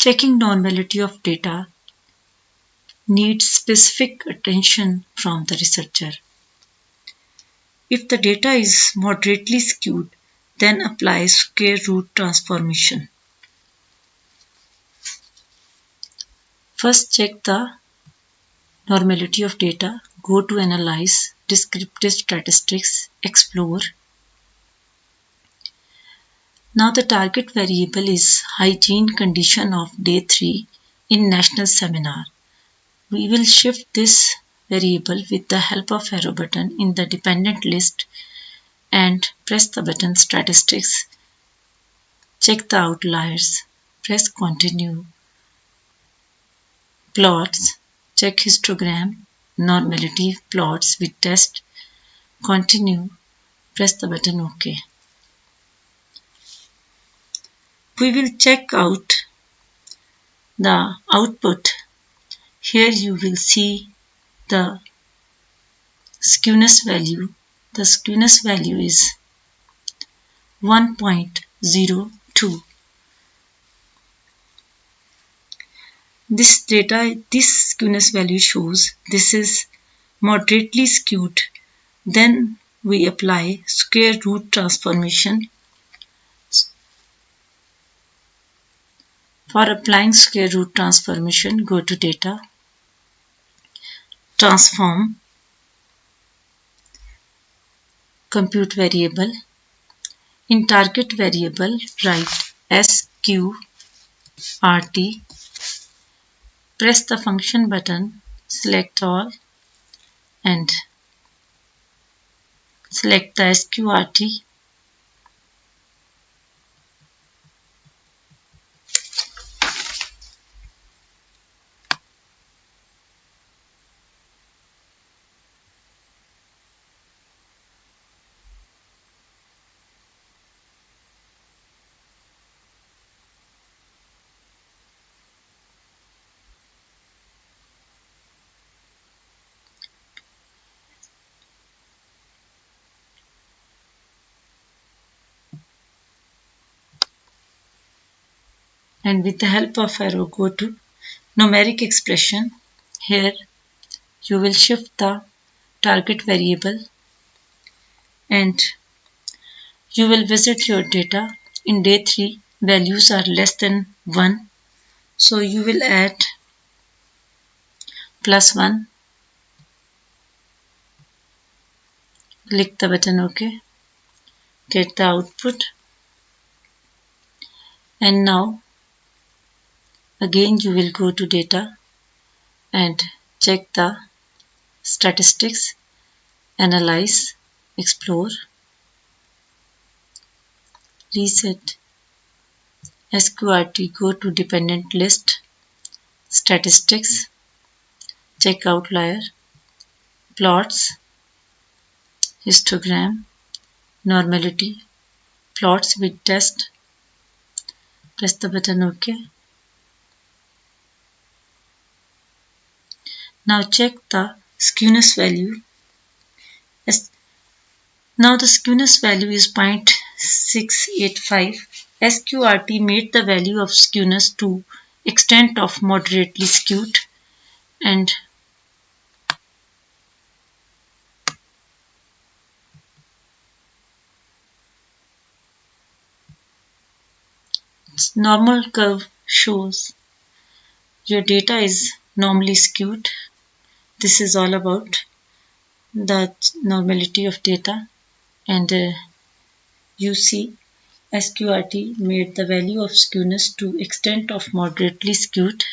Checking normality of data needs specific attention from the researcher. If the data is moderately skewed, then apply square root transformation. First, check the normality of data. Go to Analyze, Descriptive Statistics, Explore. Now the target variable is hygiene condition of day 3 in national seminar. We will shift this variable with the help of arrow button in the dependent list and press the button Statistics. Check the outliers. Press Continue. Plots. Check histogram. Normality plots with test. Continue. Press the button OK. We will check out the output. Here you will see the skewness value. The skewness value is 1.02. This skewness value shows this is moderately skewed. Then we apply square root transformation. For applying square root transformation, go to Data, Transform, Compute Variable. In target variable, write SQRT. Press the function button, select all and select the SQRT. And with the help of arrow, go to numeric expression. Here you will shift the target variable and you will visit your data. In day 3, values are less than 1. So you will add +1. Click the button OK. Get the output. And now again you will go to Data and check the Statistics, Analyze, Explore, Reset, SQRT, go to Dependent List, Statistics, check Outlier, Plots, Histogram, Normality, Plots with Test. Press the button OK. Now check the skewness value. Now the skewness value is 0.685. SQRT made the value of skewness to extent of moderately skewed and normal curve shows your data is normally skewed. This is all about the normality of data, and you see SQRT made the value of skewness to extent of moderately skewed.